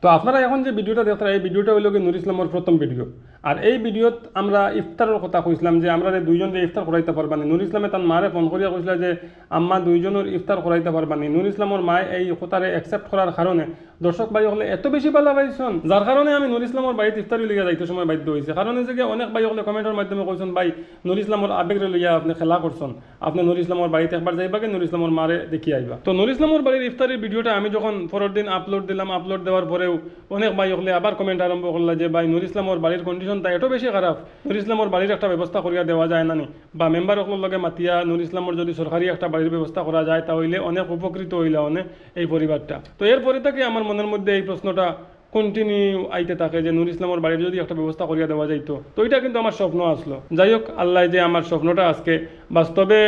তো আপনারা এখন যে ভিডিওটা দেখতে এই ভিডিওটা হইল কি নুর ইসলামের প্রথম ভিডিও। আর এই ভিডিওত আমরা ইফতারের কথা কইছিলাম যে আমরা দুইজন যে ইফতার করাইতে পারবানি। নুর ইসলামে তার মারে ফোন করিয়া কইছিল যে আম্মা দুইজনের ইফতার করাইতে পারবানি। নুর ইসলামের মায় এই কথারে অ্যাকসেপ্ট করার কারণে দর্শক ভাই হলে এত বেশি ভালো পাইছেন, যার কারণে আমি নুর ইসলামের বাড়িতে ইফতারি লইয়া যাইতে সময় বাধ্য হয়েছে। কারণ হচ্ছে যে অনেক ভাই হলে কমেন্টের মাধ্যমে কইছেন ভাই নুর ইসলামের আবেগরে লইয়া আপনি খেলা করছেন, আপনি নুর ইসলামের বাড়িতে একবার যাইবাকে নুর ইসলামের মারে দেখি আইবা। তো নুর ইসলামের বাড়ির ইফতারির ভিডিওটা আমি যখন পরের দিন আপলোড দিলাম, আপলোড দেওয়ার পরেও অনেক ভাই হলে আবার কমেন্ট আরম্ভ করলা যে ভাই নুর ইসলামের বাড়ির কন্ডিশনটা এত বেশি খারাপ, নুর ইসলামের বাড়ির একটা ব্যবস্থা করিয়া দেওয়া যায় না নি, বা মেম্বার সকলের লগে মাতিয়া নুর ইসলামের যদি সরকারি একটা বাড়ির ব্যবস্থা করা যায় তাহলে অনেক উপকৃত হইলা অনেক এই পরিবারটা। তো এরপরে থেকে আমার মনের মধ্যে এই প্রশ্নটা কন্টিনিউ আইতে থাকে যে নুর ইসলামের বাড়ির যদি একটা ব্যবস্থা করিয়া দেওয়া যাইতো। তো এটা কিন্তু আমার স্বপ্ন আসলো। যাই হোক, আল্লাহ যে আমার স্বপ্নটা আজকে বাস্তবে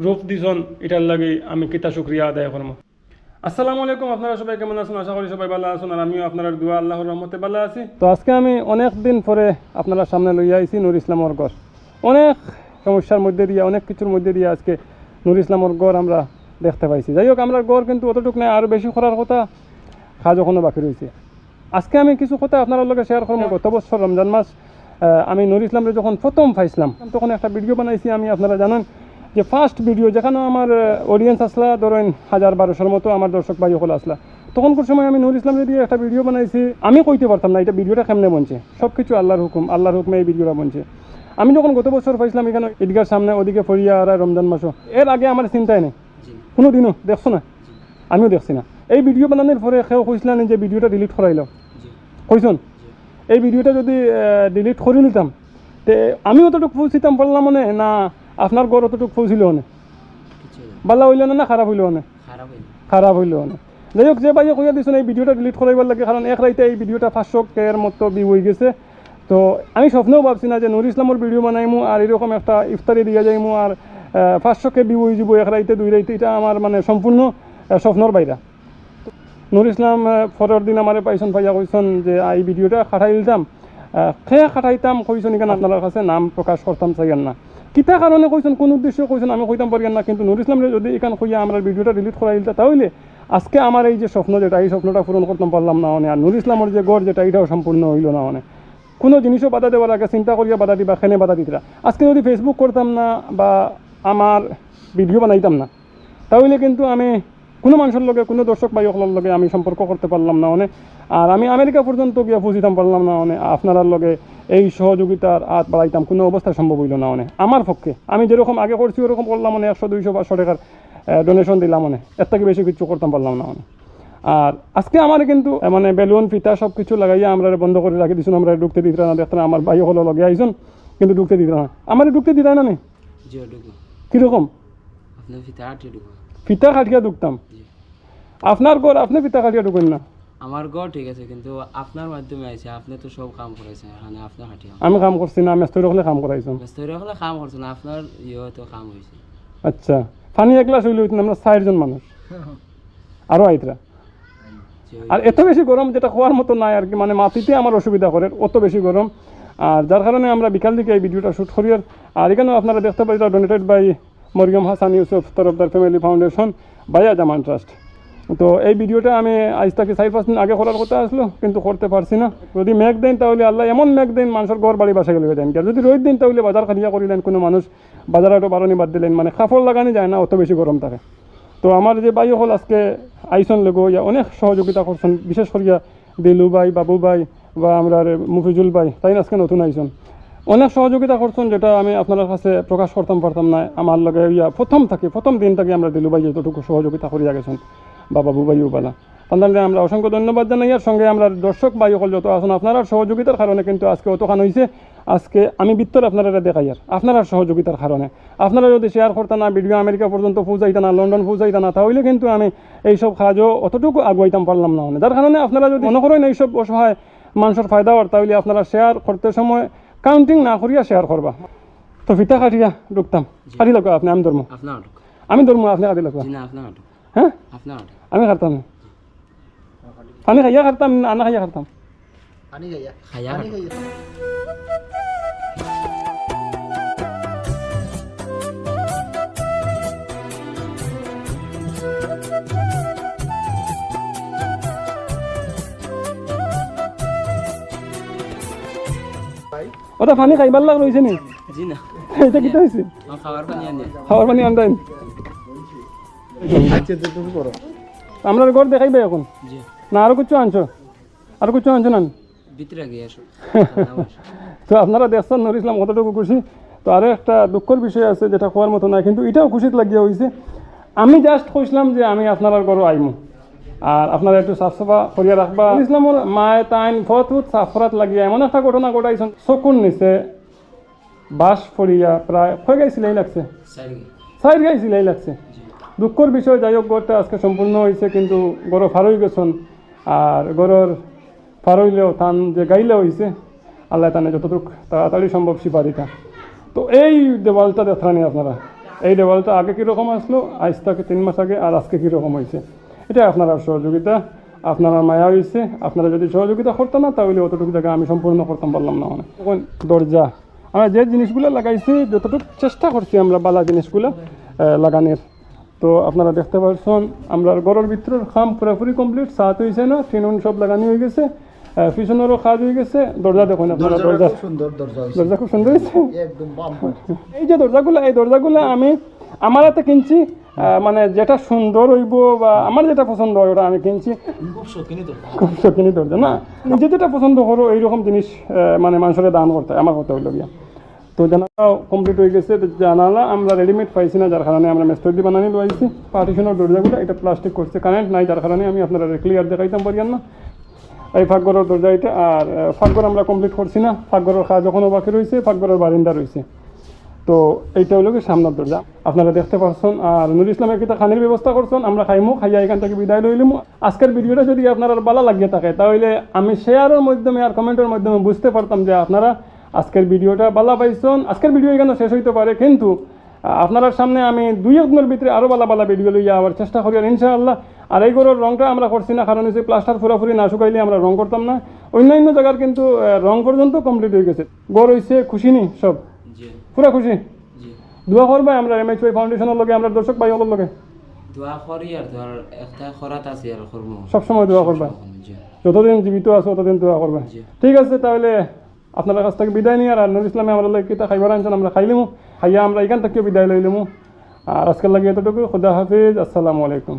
রূপ দিছন, এটার লাগে আমি কিতা শুকরিয়া আদায় করবো। আসসালামু আলাইকুম, আপনারা সবাই কেমন আছেন? আশা করি সবাই ভালো আছেন, আর আমিও আপনার দোয়া আল্লাহর রহমতে ভালো আছি। তো আজকে আমি অনেক দিন পরে আপনারা সামনে লইয়া আইছি নুর ইসলামের ঘর। অনেক সমস্যার মধ্যে দিয়ে, অনেক কিছুর মধ্যে দিয়ে আজকে নুর ইসলামের ঘর আমরা দেখতে পাইছি। যাই হোক, আমরা ঘর কিন্তু অতটুকু নেই, আরও বেশি করার কথা কাজ এখনো বাকি রয়েছে। আজকে আমি কিছু কথা আপনার লগে শেয়ার করবো। গত বছর রমজান মাস আমি নুর ইসলামরে যখন প্রথম পাইছিলাম তখন একটা ভিডিও বানাইছি আমি, আপনারা জানেন যে ফার্স্ট ভিডিও, যেখানে আমার অডিয়েন্স আসলা ধরেন 1000-1200 মতো আমার দর্শক ভাই সকল আসলা। তখনকার সময় আমি নুর ইসলামরে দিয়ে একটা ভিডিও বানাইছি। আমি কইতে পারতাম না এটা ভিডিওটা কেমনে বনছে, সব কিছু আল্লাহর হুকুমে এই ভিডিওটা বনছে। আমি যখন গত বছর পাইছিলাম এখানে ঈদগার সামনে, ওদিকে ফরিয়া আর রমজান মাসও, এর আগে আমার চিন্তাই নেই, কোনো দিনও দেখছো না, আমিও দেখছি না। এই ভিডিও বানানোর পরে কেউ কইছিল না যে ভিডিওটা ডিলিট করাইল, কইসন এই ভিডিওটা যদি ডিলিট করে নিতাম তে আমি অতটুকু পৌঁছিতাম পারলাম মানে না, আপনার ঘর অতটুকু পৌঁছিল না, ভালো হইল না, খারাপ হইল না, খারাপ হইল না। যাই হোক, যে ভাইয়া কইয়া দিয়েছেন এই ভিডিওটা ডিলিট করাইবার লাগে, কারণ এক রাইতে এই ভিডিওটা 500K মতো ভিউ হয়ে গেছে। তো আমি স্বপ্নেও ভাবছি না যে নুর ইসলামের ভিডিও বানাইমু আর এরকম একটা ইফতারি দিয়া যাইমু আর 500K ভিউ হয়ে যাব এক রাইতে 2 রাইতে, এটা আমার মানে সম্পূর্ণ স্বপ্নর বাইরা। নুর ইসলাম পরের দিন আমার পাইছন, পাইয়া কইসন যে এই ভিডিওটা খাটাই দিতাম, খাটাইতাম কইসন এখানে আপনার কাছে নাম প্রকাশ করতাম চাইয়েন না, কিতা কারণে কইসন, কোন উদ্দেশ্য কইসন আমি কইতাম পারিয়েন না। কিন্তু নুর ইসলামের যদি এখান কইয়া আমরা ভিডিওটা ডিলিট করাই দিতাম তাহলে আজকে আমার এই যে স্বপ্ন যেটা, এই স্বপ্নটা পূরণ করতাম পারলাম না মানে। আর নুর ইসলামের যে গড় যেটা, এটাও সম্পূর্ণ হইল না মানে। কোনো জিনিসও বাধা দেওয়ার আগে চিন্তা করিয়া বাধা দিবা, খেনে বাধা দিতরা। আজকে যদি ফেসবুক করতাম না বা আমার ভিডিও বানাইতাম না তাহলে কিন্তু আমি কোনো মানুষের লগে, কোনো দর্শক ভাই সকলের লগে আমি সম্পর্ক করতে পারলাম না মানে। আর আমি আমেরিকা পর্যন্ত গিয়া পৌঁছিতাম পারলাম না মানে। আপনার লগে এই সহযোগিতার হাত বাড়াইতাম কোনো অবস্থায় সম্ভব হইল না মানে আমার পক্ষে। আমি যেরকম আগে করছি ওরকম করলাম মানে, 100-200-500 টাকার ডোনেশন দিলাম মানে, এর থেকে বেশি কিছু করতাম পারলাম না মানে। আর আজকে আমার কিন্তু মানে বেলুন ফিতা সব কিছু লাগাইয়া আমরা বন্ধ করে রাখি দিচ্ছি, আমরা ঢুকতে দিত না, দেখতে না। আমার ভাই হলো লগে আইসন কিন্তু ঢুকতে দিত না, আমার ঢুকতে দিত না। কিরকম ফিতা খাটিয়া ঢুকতাম? আপনার ঘর আপনি ফিতা খাটিয়া ঢুকেন না? আমার ঘর ঠিক আছে, কিন্তু আপনার মাধ্যমে আইছে, আপনি তো সব কাম করাইছেন এখানে, আপনি খাটিয়া। আমি কাম করছি না, মেস্তরি হলে কাম করাইছেন। মেস্তরি হলে কাম করছেন, আপনার তো কাম হয়েছে। আচ্ছা, পানি একলা হইলে হইতেন আমরা 4 জন মানুষ আরো আইতরা। আর এত বেশি গরম যেটা খাওয়ার মতো নাই আর কি, মানে মাটিতে আমার অসুবিধা করে, অত বেশি গরম। আর যার কারণে আমরা বিকাল দিকে এই ভিডিওটা শ্যুট করি। আর এখানেও আপনারা দেখতে পাই donated by Maryam Hasan Yusuf Tarafdar family foundation via Zaman trust. তো এই ভিডিওটা আমি আজ থেকে 4-5 দিন আগে করার কথা আসলো, কিন্তু করতে পারছি না। যদি মেঘ দেন তাহলে আল্লাহ এমন মেঘ দেন মানুষের ঘর বাড়ি বাসা গেলে দেন, আর যদি রোদ দিন তাহলে বাজার খালিয়া করিলেন, কোনো মানুষ বাজারে একটু বারণি বাদ দিলেন, মানে কাপড় লাগানি যায় না, অত বেশি গরম থাকে। তো আমার যে ভাই হল আজকে আইসন লেগো ইয়া অনেক সহযোগিতা করছেন, বিশেষ করিয়া দিলু ভাই, বাবু ভাই বা আমরা মুফিজুল ভাই, তাই আজকে নতুন আইসন, অনেক সহযোগিতা করছেন যেটা আমি আপনার কাছে প্রকাশ করতাম পারতাম না। আমার লগে ইয়া প্রথম দিন থেকে আমরা দিলু ভাই যতটুকু সহযোগিতা করিয়া গেছেন বা বাবু ভাইও বলা, তাদের আমরা অসংখ্য ধন্যবাদ জানাই। আর সঙ্গে আমরা দর্শক ভাই সকল যত আছেন, আপনারা সহযোগিতার কারণে কিন্তু আজকে অতখান হয়েছে। আজকে আমি বিত্তর আপনারা দেখাই আর আপনারা সহযোগিতার কারণে। আপনারা যদি শেয়ার করতেন না, ভিডিও আমেরিকা পর্যন্ত পৌঁছাইতা না, লন্ডন পৌঁছাইতা না, তাহলে কিন্তু আমি এইসব কাজও অতটুকু আগুয়াইতাম পারলাম না মানে। যার কারণে আপনারা যদি মনে করেন এইসব অসহায় মানুষের ফায়দা হওয়ার, তাহলে আপনারা শেয়ার করতে সময় কাউন্টিং না করিয়া শেয়ার করবা। তো ফিতা কাটিয়া ঢুকতাম, কাটি লাগো আপনি, আমি ধর্ম, আমি ধর্ম, আপনি কাটি লাগো। হ্যাঁ, আমি কাটতাম পানি খাইয়া কাটতাম না, আনা খাইয়া কাটতাম? ওটা পানি খাইবার লাগ রয়েছে নি জি না এটা কি হয়েছে আমার খাবার পানি আনি খাবার পানি আনতেন আমরা ঘর দেখাইবে এখন জি না আরো কিছু আনছো আর কিছু আনছো না ভিতরে গিয়ে আসো তো আপনারা দেখছেন নুর ইসলাম কতটুকু খুশি তো আরও একটা দুঃখের বিষয় আছে যেটা হওয়ার মতো না কিন্তু এটাও খুশিত লাগিয়ে হয়েছে আমি জাস্ট কইছিলাম যে আমি আপনার ঘরও আইমু আর আপনারা একটু সাফ সাফা করিয়া রাখবা নুর ইসলামর মায়ে তাইন ফত সাফ করাত লাগিয়ে এমন একটা ঘটনা ঘটাইছেন চকুর নিচে বাস ফরিয়া প্রায় হয়ে গেছিলেই লাগছে সাইড গাইছিলেই লাগছে দুঃখের বিষয় যাই হোক গড়টা আজকে সম্পূর্ণ হয়েছে কিন্তু গড় ফারই গেছেন আর গড়ের ফারইলেও থান যে গাইলে হয়েছে আল্লাহ তানে যতটুকু তাড়াতাড়ি সম্ভব সিপারিটা তো এই দেওয়ালটা দেখানি আপনারা এই দেওয়ালটা আগে কীরকম আসলো আজ থেকে 3 মাস আগে আর আজকে কীরকম হয়েছে এটা আপনারা সহযোগিতা আপনারা মায়া হয়েছে আপনারা যদি সহযোগিতা করতেন না তাহলে অতটুকু জায়গা আমি সম্পূর্ণ করতাম পারলাম না মানে এখন দরজা আমরা যে জিনিসগুলো লাগাইছি যতটুকু চেষ্টা করছি আমরা বালা জিনিসগুলো লাগানোর তো আপনারা দেখতে পাচ্ছেন আমরা ঘরের ভিতরের কাম পুরোপুরি কমপ্লিট সাত হয়েছে না টিনুন সব লাগানো হয়ে গেছে পিছনেরও কাজ হয়ে গেছে দরজা দেখুন আপনারা দরজা দরজা খুব সুন্দর হয়েছে এই যে দরজাগুলো আমি আমার হাতে কিনছি মানে যেটা সুন্দর হইব বা আমার যেটা পছন্দ হয় ওটা আমি কিনছি খুব শৌখিনী দরজা না নিজে যেটা পছন্দ করো এইরকম জিনিস মানে মানুষের দান করতে হয় আমার কথা হইল গিয়া তো জানালাও কমপ্লিট হয়ে গেছে তো জানালা আমরা রেডিমেড পাইছি না যার কারণে আমরা মেস্তর দিয়ে বানানি লইছি পার্টিশনের দরজাগুলো এটা প্লাস্টিক করছে কারেন্ট নাই যার কারণে আমি আপনারা ক্লিয়ার দেখাইতাম পারিয়ান না এই ফাঁকঘরের দরজা এটা আর ফাঁকঘর আমরা কমপ্লিট করছি না ফাঁকঘরের কাজ এখনও বাকি রয়েছে ফাঁকঘরের বারিন্দা রয়েছে তো এইটা হলো কি সামনের দরজা আপনারা দেখতে পাচ্ছেন আর নুর ইসলামের কিতা খানির ব্যবস্থা করছেন আমরা খাইমু খাইয়া এখান থেকে বিদায় লইলাম আজকের ভিডিওটা যদি আপনারা ভালো লাগিয়ে থাকে তাহলে আমি শেয়ারের মাধ্যমে আর কমেন্টের মাধ্যমে বুঝতে পারতাম যে আপনারা আজকের ভিডিওটা ভালো পাইছেন আজকের ভিডিও এখানে শেষ হইতে পারে কিন্তু আপনার সামনে আমি 2 দিনের ভিতরে আরও ভালো ভিডিও লইয়া আবার চেষ্টা করি আর ইনশাআল্লাহ আর এই ঘরের রংটা আমরা করছি না কারণ হচ্ছে প্লাস্টার পুরাপুরি না শুকাইলে আমরা রং করতাম না অন্যান্য জায়গার কিন্তু রং পর্যন্ত কমপ্লিট হয়ে গেছে ঘর হয়েছে খুশি নি সব পুরা খুশি দোয়া করবে আমরা MHY ফাউন্ডেশনের লগে আমরা দর্শক ভাই হলোর লগে দোয়া করি আর ধর একটা খরাত আছে আর করব সবসময় দোয়া করবে যতদিন জীবিত আছে ততদিন দোয়া করবে ঠিক আছে তাহলে আপনার কাছ থেকে বিদায় নিয়ে আর নুর ইসলামে আমরা লাগে কিতা খাইবার আনছেন আমরা খাইলিমু খাইয়া আমরা এখান থেকে বিদায় লইলিমু আর আজকের লাগে এতটুকু খুদা হাফিজ আসসালামু আলাইকুম